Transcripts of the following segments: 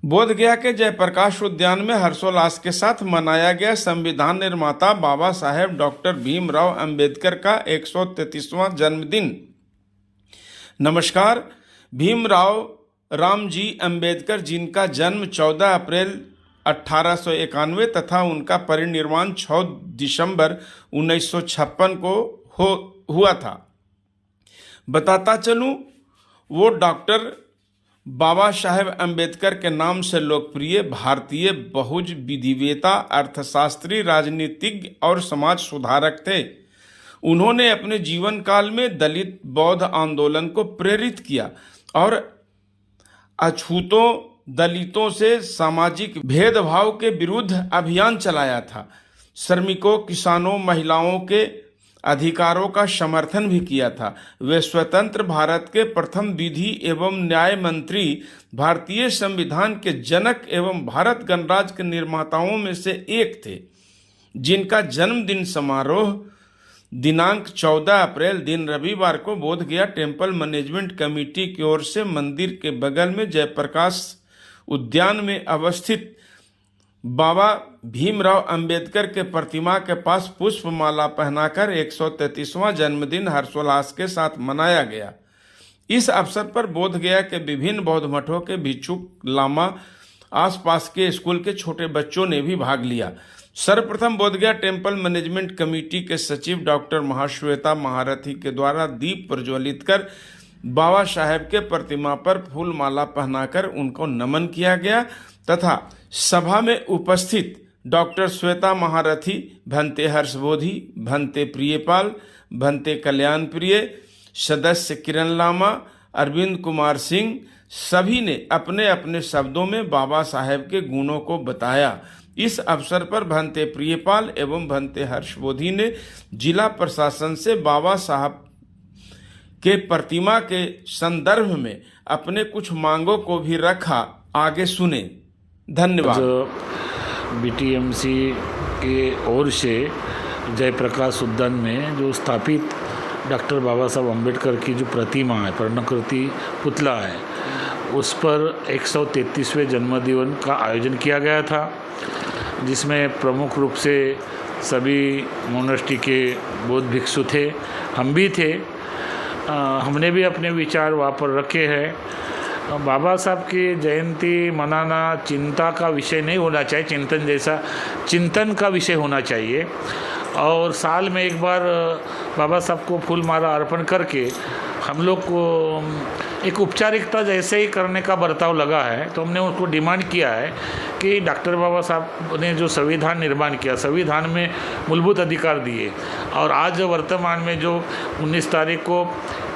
बोधगया के जयप्रकाश उद्यान में हर्षोल्लास के साथ मनाया गया संविधान निर्माता बाबा साहेब डॉक्टर भीमराव अंबेडकर का 133वां जन्मदिन। नमस्कार। भीमराव रामजी अंबेडकर, जिनका जन्म 14 अप्रैल 1891 तथा उनका परिनिर्वाण 6 दिसंबर 1956 को हुआ था। बताता चलूं, वो डॉक्टर बाबा साहेब अंबेडकर के नाम से लोकप्रिय भारतीय बहुज विधिवेता, अर्थशास्त्री, राजनीतिज्ञ और समाज सुधारक थे। उन्होंने अपने जीवन काल में दलित बौद्ध आंदोलन को प्रेरित किया और अछूतों दलितों से सामाजिक भेदभाव के विरुद्ध अभियान चलाया था। श्रमिकों, किसानों, महिलाओं के अधिकारों का समर्थन भी किया था। वे स्वतंत्र भारत के प्रथम विधि एवं न्याय मंत्री, भारतीय संविधान के जनक एवं भारत गणराज्य के निर्माताओं में से एक थे, जिनका जन्मदिन समारोह दिनांक 14 अप्रैल दिन रविवार को बोधगया टेम्पल मैनेजमेंट कमेटी की ओर से मंदिर के बगल में जयप्रकाश उद्यान में अवस्थित बाबा भीमराव अंबेडकर के प्रतिमा के पास पुष्पमाला पहनाकर 133वां जन्मदिन हर्षोल्लास के साथ मनाया गया। इस अवसर पर बोधगया के विभिन्न बौद्ध मठों के भिक्षुक, लामा, आसपास के स्कूल के छोटे बच्चों ने भी भाग लिया। सर्वप्रथम बोधगया टेम्पल मैनेजमेंट कमेटी के सचिव डॉक्टर महाश्वेता महारथी के द्वारा दीप प्रज्वलित कर बाबा साहेब के प्रतिमा पर फूल माला पहनाकर उनको नमन किया गया तथा सभा में उपस्थित डॉक्टर श्वेता महारथी, भंते हर्षबोधी, भंते प्रियपाल, भंते कल्याण प्रिय, सदस्य किरण लामा, अरविंद कुमार सिंह, सभी ने अपने अपने शब्दों में बाबा साहेब के गुणों को बताया। इस अवसर पर भंते प्रियपाल एवं भंते हर्षबोधी ने जिला प्रशासन से बाबा साहब के प्रतिमा के संदर्भ में अपने कुछ मांगों को भी रखा। आगे सुने। धन्यवाद। बीटीएमसी के ओर से जयप्रकाश उद्यान में जो स्थापित डॉक्टर बाबा साहब अम्बेडकर की जो प्रतिमा है, पर्णकृति पुतला है, उस पर 133वें जन्मदिन का आयोजन किया गया था, जिसमें प्रमुख रूप से सभी मोनेस्ट्री के बौद्ध भिक्षु थे, हम भी थे। हमने भी अपने विचार वहाँ पर रखे हैं। बाबा साहब की जयंती मनाना चिंता का विषय नहीं होना चाहिए, चिंतन जैसा चिंतन का विषय होना चाहिए। और साल में एक बार बाबा साहब को फूल माला अर्पण करके हम लोग को एक औपचारिकता जैसे ही करने का बर्ताव लगा है, तो हमने उसको डिमांड किया है कि डॉक्टर बाबा साहब ने जो संविधान निर्माण किया, संविधान में मूलभूत अधिकार दिए, और आज वर्तमान में जो 19 तारीख को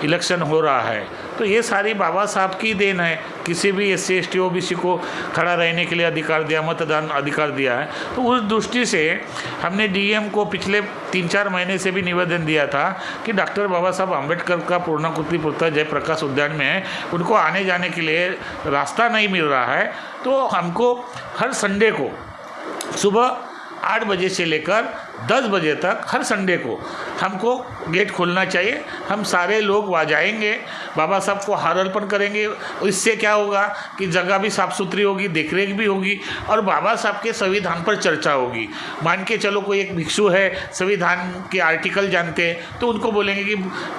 इलेक्शन हो रहा है, तो ये सारी बाबा साहब की देन है। किसी भी SC ST OBC को खड़ा रहने के लिए अधिकार दिया, मतदान अधिकार दिया है। तो उस दृष्टि से हमने DM को पिछले 3-4 महीने से भी निवेदन दिया था कि डॉक्टर बाबा साहब अम्बेडकर का पूर्णाकृति पुतला जयप्रकाश उद्यान में है, उनको आने जाने के लिए रास्ता नहीं मिल रहा है, तो हमको हर संडे को सुबह 8 बजे से लेकर 10 बजे तक हर संडे को हमको गेट खोलना चाहिए। हम सारे लोग वहाँ जाएंगे, बाबा साहब को हार अर्पण करेंगे। इससे क्या होगा कि जगह भी साफ़ सुथरी होगी, देखरेख भी होगी, और बाबा साहब के संविधान पर चर्चा होगी। मान के चलो कोई एक भिक्षु है, संविधान के आर्टिकल जानते हैं, तो उनको बोलेंगे कि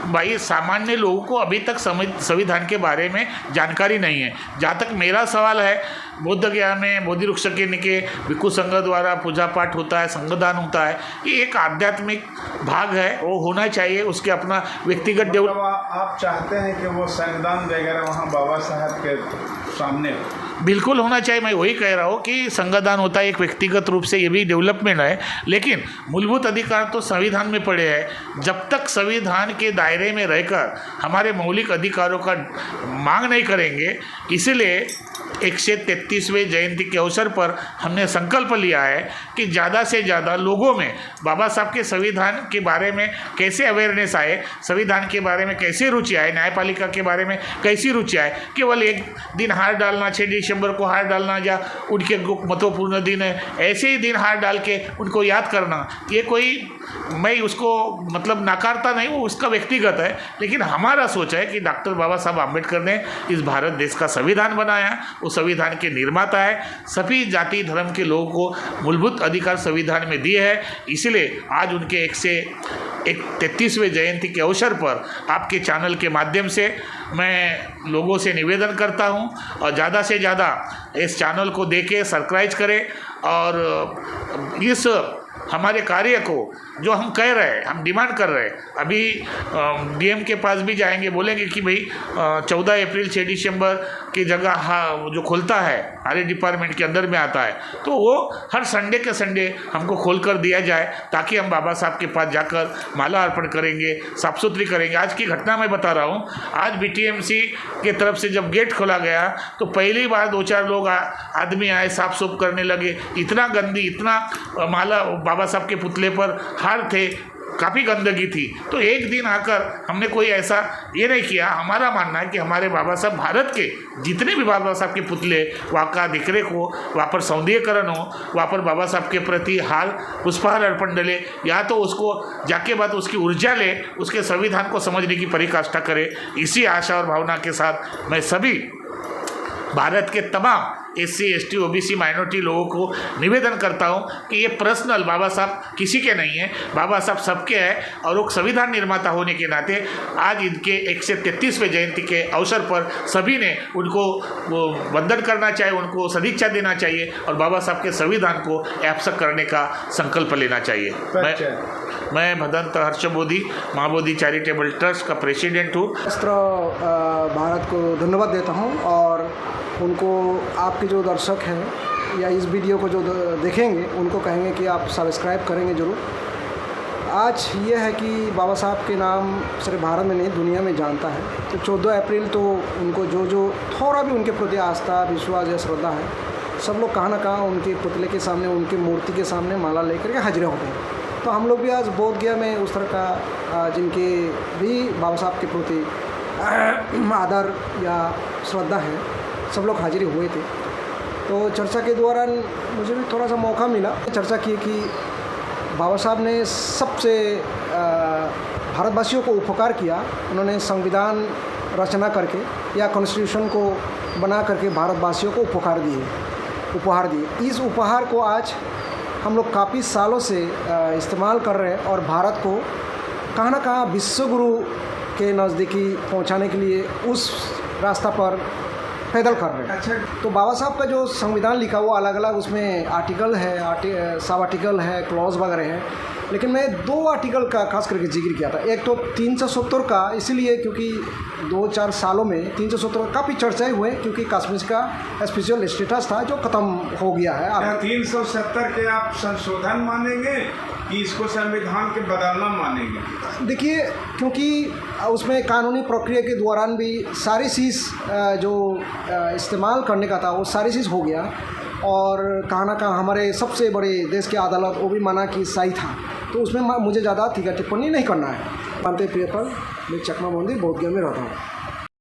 भाई सामान्य लोगों को अभी तक संविधान के बारे में जानकारी नहीं है। जहाँ तक मेरा सवाल है, बोधगया में बोधि वृक्ष के नीचे भिक्षु संघ द्वारा पूजा पाठ होता है, संगदान होता है, ये एक आध्यात्मिक भाग है, वो होना चाहिए। उसके अपना व्यक्तिगत आप चाहते हैं कि वो संगदान वगैरह वहाँ बाबा साहब के सामने बिल्कुल होना चाहिए। मैं वही कह रहा हूँ कि संगदान होता है एक व्यक्तिगत रूप से, ये भी डेवलपमेंट है, लेकिन मूलभूत अधिकार तो संविधान में पड़े हैं। जब तक संविधान के दायरे में रहकर हमारे मौलिक अधिकारों का मांग नहीं करेंगे, इसीलिए 133वें जयंती के अवसर पर हमने संकल्प लिया है कि ज़्यादा से ज़्यादा लोगों में बाबा साहब के संविधान के बारे में कैसे अवेयरनेस आए, संविधान के बारे में कैसे रुचि आए, न्यायपालिका के बारे में कैसी रुचि आए। केवल एक दिन हार डालना, 6 दिसंबर को हार डालना, या उनके महत्वपूर्ण दिन है ऐसे ही दिन हार डाल के उनको याद करना, ये कोई मैं उसको मतलब नकारता नहीं, वो उसका व्यक्तिगत है, लेकिन हमारा सोच है कि डॉक्टर बाबा साहब आम्बेडकर ने इस भारत देश का संविधान बनाया, वो संविधान के निर्माता है, सभी जाति धर्म के लोगों को मूलभूत अधिकार संविधान में दिए हैं। इसलिए आज उनके 133वें जयंती के अवसर पर आपके चैनल के माध्यम से मैं लोगों से निवेदन करता हूं और ज़्यादा से ज़्यादा इस चैनल को देखें, सब्सक्राइब करें और इस हमारे कार्य को जो हम कह रहे हैं, हम डिमांड कर रहे हैं, अभी डीएम के पास भी जाएंगे, बोलेंगे कि भाई 14 अप्रैल 6 दिसंबर की जगह जो खुलता है हमारे डिपार्टमेंट के अंदर में आता है, तो वो हर संडे के संडे हमको खोल कर दिया जाए, ताकि हम बाबा साहब के पास जाकर माला अर्पण करेंगे, साफ सुथरी करेंगे। आज की घटना मैं बता रहा हूँ, आज बीटीएमसी के तरफ से जब गेट खोला गया तो पहली बार 2-4 लोग आदमी आए, साफ सुफ करने लगे, इतना गंदी, इतना माला बाबा साहब के पुतले पर हार थे, काफ़ी गंदगी थी। तो एक दिन आकर हमने कोई ऐसा ये नहीं किया। हमारा मानना है कि हमारे बाबा साहब भारत के जितने भी बाबा साहब के पुतले वहाँ का दिखरे को, वहाँ पर सौंदर्यकरण हो, वहाँ पर बाबा साहब के प्रति हार पुष्पहार अर्पण डले, या तो उसको जाके बाद उसकी ऊर्जा ले, उसके संविधान को समझने की परिकाष्ठा करे। इसी आशा और भावना के साथ मैं सभी भारत के तमाम SC ST OBC माइनॉरिटी लोगों को निवेदन करता हूं कि ये पर्सनल बाबा साहब किसी के नहीं है, बाबा साहब सबके हैं और वो संविधान निर्माता होने के नाते आज इनके 133वें जयंती के अवसर पर सभी ने उनको वंदन करना चाहिए, उनको सदिच्छा देना चाहिए और बाबा साहब के संविधान को एक्सेप्ट करने का संकल्प लेना चाहिए। मैं भदंत हर्ष बोधी, माँ बोधी चैरिटेबल ट्रस्ट का प्रेसिडेंट हूँ। भारत को धन्यवाद देता हूँ और उनको, आपके जो दर्शक हैं या इस वीडियो को जो देखेंगे उनको कहेंगे कि आप सब्सक्राइब करेंगे ज़रूर। आज ये है कि बाबा साहब के नाम सिर्फ भारत में नहीं दुनिया में जानता है। तो 14 अप्रैल तो उनको जो थोड़ा भी उनके प्रति आस्था, विश्वास या श्रद्धा है, सब लोग कहाँ ना कहाँ उनके पुतले के सामने, उनकी मूर्ति के सामने माला लेकर के हाजिर होते हैं। तो हम लोग भी आज बोध गया में उस तरह का जिनके भी बाबा साहब के प्रति आदर या श्रद्धा है, सब लोग हाजिर हुए थे। तो चर्चा के दौरान मुझे भी थोड़ा सा मौका मिला, चर्चा की कि बाबा साहब ने सबसे भारतवासियों को उपकार किया। उन्होंने संविधान रचना करके या कॉन्स्टिट्यूशन को बना करके भारतवासियों को उपहार दिए। इस उपहार को आज हम लोग काफ़ी सालों से इस्तेमाल कर रहे हैं और भारत को कहाँ ना कहाँ विश्वगुरु के नज़दीकी पहुँचाने के लिए उस रास्ता पर पैदल कर रहे हैं। अच्छा, तो बाबा साहब का जो संविधान लिखा वो अलग अलग उसमें आर्टिकल है, सब आर्टिकल है, क्लॉज वगैरह है, लेकिन मैं 2 आर्टिकल का खास करके जिक्र किया था। एक तो 370 का, इसलिए क्योंकि 2-4 सालों में 370 काफ़ी चर्चाएं हुए, क्योंकि कश्मीर का स्पेशल स्टेटस था जो ख़त्म हो गया है। अब 370 के आप संशोधन मानेंगे कि इसको संविधान के बदलना मानेंगे? देखिए, क्योंकि उसमें कानूनी प्रक्रिया के दौरान भी सारी चीज़ जो इस्तेमाल करने का था वो सारी चीज़ हो गया और कहाँ ना कहाँ हमारे सबसे बड़े देश की अदालत वो भी माना कि सही था। तो उसमें मुझे ज़्यादा टीका टिप्पणी नहीं करना है। पांते प्रियपाल, मैं चकमा मंदिर बोधगया में रहता हूँ।